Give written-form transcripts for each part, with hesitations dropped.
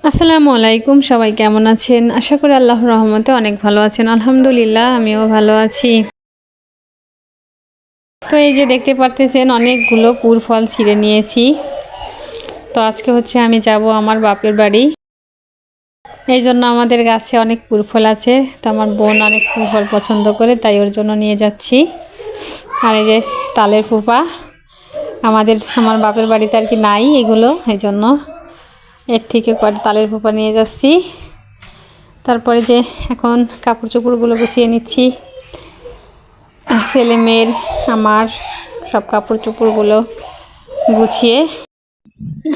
আসসালামু আলাইকুম, সবাই কেমন আছেন? আশা করি আল্লাহর রহমতে অনেক ভালো আছেন। আলহামদুলিল্লাহ, আমিও ভালো আছি। তো এই যে দেখতে পাচ্ছেন অনেকগুলো পুর ফল ছিঁড়ে নিয়েছি। তো আজকে আমি যাব আমার বাপের বাড়ি। এই জন্য আমাদের গাছে অনেক পুর ফল আছে। তো আমার বোন অনেক পুর ফল পছন্দ করে, তাই ওর জন্য নিয়ে যাচ্ছি। আর এই যে তালের ফুপা, আমার বাপের বাড়িতে আর কি নাই এগুলো, এই জন্য এর থেকে কয়েকটা তালের ফুপা নিয়ে যাচ্ছি। তারপরে যে এখন কাপড় চোপড়গুলো গুছিয়ে নিচ্ছি। ছেলে মেয়ের আমার সব কাপড় চোপড়গুলো গুছিয়ে,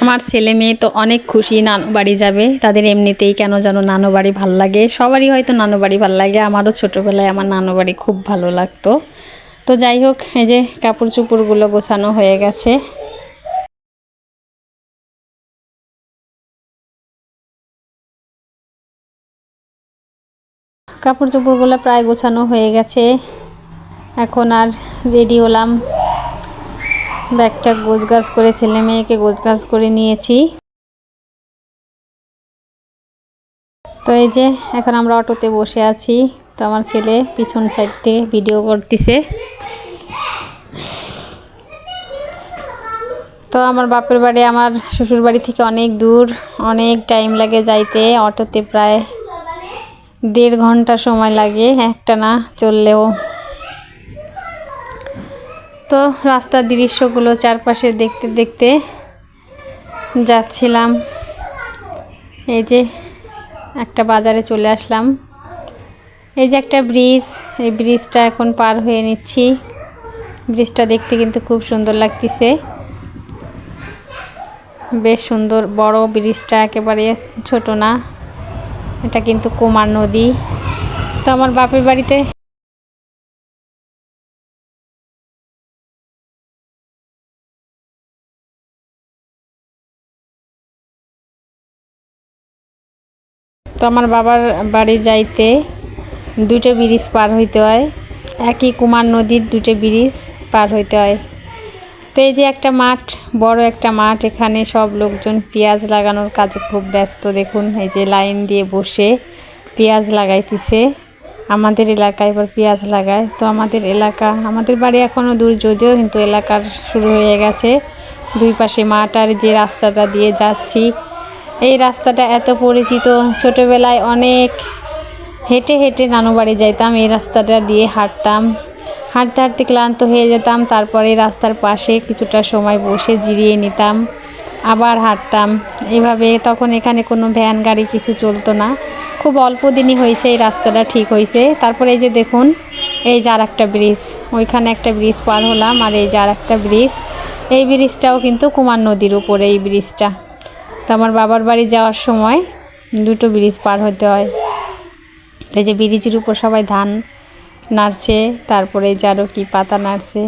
আমার ছেলে মেয়ে তো অনেক খুশি, নানু বাড়ি যাবে। তাদের এমনিতেই কেন যেন নানু বাড়ি ভাল লাগে, সবারই হয়তো নানু বাড়ি ভাল লাগে। আমারও ছোটোবেলায় আমার নানু বাড়ি খুব ভালো লাগতো। তো যাই হোক, এই যে কাপড় চোপড়গুলো গোছানো হয়ে গেছে। কাপড় চোপড়গুলো প্রায় গোছানো হয়ে গেছে। এখন আর রেডি হলাম, ব্যাগটা গোছগাছ করে ছেলে মেয়েকে গোছগাছ করে নিয়েছি। তো এই যে এখন আমরা অটোতে বসে আছি। তো আমার ছেলে পিছন সাইড থেকে ভিডিও করতেছে। তো আমার বাপের বাড়ি আমার শ্বশুর বাড়ি থেকে অনেক দূর, অনেক টাইম লাগে যাইতে। অটোতে প্রায় 1.5 ঘন্টা সময় লাগে একটানা চললেও। তো রাস্তার দৃশ্যগুলো চারপাশে দেখতে দেখতে যাচ্ছিলাম। এই যে একটা বাজারে চলে আসলাম। এই যে একটা ব্রিজ, এই ব্রিজটা এখন পার হয়ে নিচ্ছি। ব্রিজটা দেখতে কিন্তু খুব সুন্দর লাগতেছে, বেশ সুন্দর বড় ব্রিজটা, একেবারে ছোট না। এটা কিন্তু কুমার নদী। তো আমার বাপের বাড়িতে আমার বাবার বাড়ি যাইতে 2টা ব্রিজ পার হইতে হয়। একই কুমার নদীর 2টা ব্রিজ পার হইতে হয়। তো এই যে একটা মাঠ, বড় একটা মাঠ, এখানে সব লোকজন পেঁয়াজ লাগানোর কাজে খুব ব্যস্ত। দেখুন, এই যে লাইন দিয়ে বসে পেঁয়াজ লাগাইতেছে। আমাদের এলাকায় এবার পেঁয়াজ লাগায়। তো আমাদের বাড়ি এখনও দূর যদিও, কিন্তু এলাকার শুরু হয়ে গেছে। 2 পাশে মাঠ, আর যে রাস্তাটা দিয়ে যাচ্ছি, এই রাস্তাটা এত পরিচিত। ছোটোবেলায় অনেক হেঁটে হেঁটে নানু বাড়ি যাইতাম, এই রাস্তাটা দিয়ে হাঁটতাম। হাঁটতে হাঁটতে ক্লান্ত হয়ে যেতাম, তারপরে রাস্তার পাশে কিছুটা সময় বসে জিরিয়ে নিতাম, আবার হাঁটতাম এভাবে। তখন এখানে কোনো ভ্যান গাড়ি কিছু চলতো না। খুব অল্প দিনই হয়েছে এই রাস্তাটা ঠিক হয়েছে। তারপরে এই যে দেখুন, এই যে আর একটা ব্রিজ, ওইখানে একটা ব্রিজ পার হলাম, আর এই যে আর একটা ব্রিজ। এই ব্রিজটাও কিন্তু কুমার নদীর উপরে এই ব্রিজটা। তো আমার বাবার বাড়ি যাওয়ার সময় 2টো ব্রিজ পার হতে হয়। এই যে ব্রিজের উপর সবাই ধান নাড়ছে, তারপরে যে আরও কি পাতা নাড়ছে।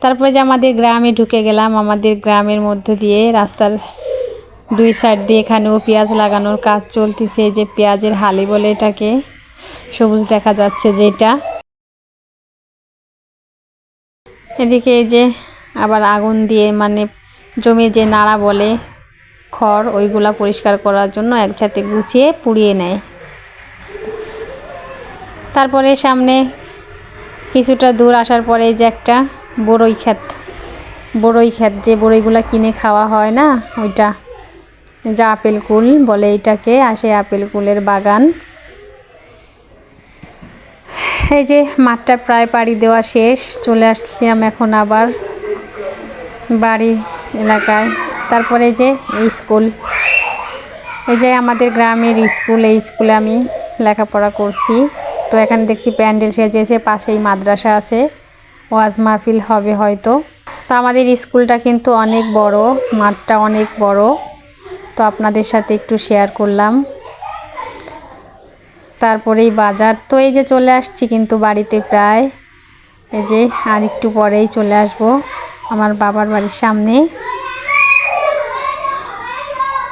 তারপরে যে আমাদের গ্রামে ঢুকে গেলাম। আমাদের গ্রামের মধ্যে দিয়ে রাস্তার 2 সাইড দিয়ে এখানেও পেঁয়াজ লাগানোর কাজ চলতেছে। যে পেঁয়াজের হালি বলে এটাকে, সবুজ দেখা যাচ্ছে যেটা। এদিকে এই যে আবার আগুন দিয়ে, মানে জমির যে নাড়া বলে খড়, ওইগুলা পরিষ্কার করার জন্য একসাথে গুছিয়ে পুড়িয়ে নেয়। তারপরে সামনে কিছুটা দূর আসার পরে যে একটা বড়ই ক্ষেত, যে বড়ইগুলা কিনে খাওয়া হয় না, ওইটা যা আপেল কুল বলে এটাকে, আসে আপেল কুলের বাগান। এই যে মাঠটা প্রায় পাড়ি দেওয়া শেষ, চলে আসছিলাম এখন আবার বাড়ি এলাকায়। তারপরে যে এই স্কুল, এই যে আমাদের গ্রামের স্কুল, এই স্কুলে আমি লেখাপড়া করছি। তো এখানে দেখছি প্যান্ডেল সেজেছে, পাশেই মাদ্রাসা আছে, ওয়াজ মাহফিল হবে হয়তো। তো আমাদের স্কুলটা কিন্তু অনেক বড়, মাঠটা অনেক বড়। তো আপনাদের সাথে একটু শেয়ার করলাম। তারপরেই বাজার। তো এই যে চলে আসছি কিন্তু বাড়িতে প্রায়, এই যে আর একটু পরেই চলে আসব আমার বাবার বাড়ির সামনে।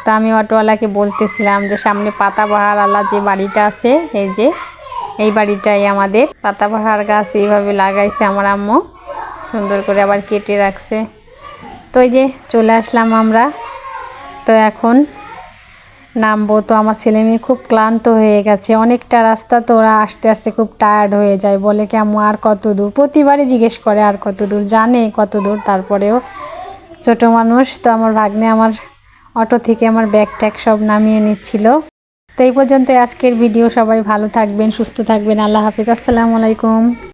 তা আমি অটোওয়ালাকে বলতেছিলাম যে সামনে পাতাবাহারওয়ালা যে বাড়িটা আছে, এই যে এই বাড়িটাই আমাদের। পাতাবাহার গাছ এইভাবে লাগাইছে আমার আম্মু, সুন্দর করে আবার কেটে রাখছে। তো এই যে চলে আসলাম আমরা। তো এখন নামবো। তো আমার ছেলে মেয়ে খুব ক্লান্ত হয়ে গেছে, অনেকটা রাস্তা, তো ওরা আস্তে আস্তে খুব টায়ার্ড হয়ে যায়, বলে কি আম্মু আর কত দূর, প্রতিবারই জিজ্ঞেস করে আর কত দূর, জানে কত দূর, তারপরেও ছোট মানুষ। তো আমার ভাগ্নে আমার অটো থেকে আমার ব্যাগ ট্যাগ সব নামিয়ে নিচ্ছিল। তো এই পর্যন্ত আজকের ভিডিও। সবাই ভালো থাকবেন, সুস্থ থাকবেন, আল্লাহ হাফিজ, আসসালামু আলাইকুম।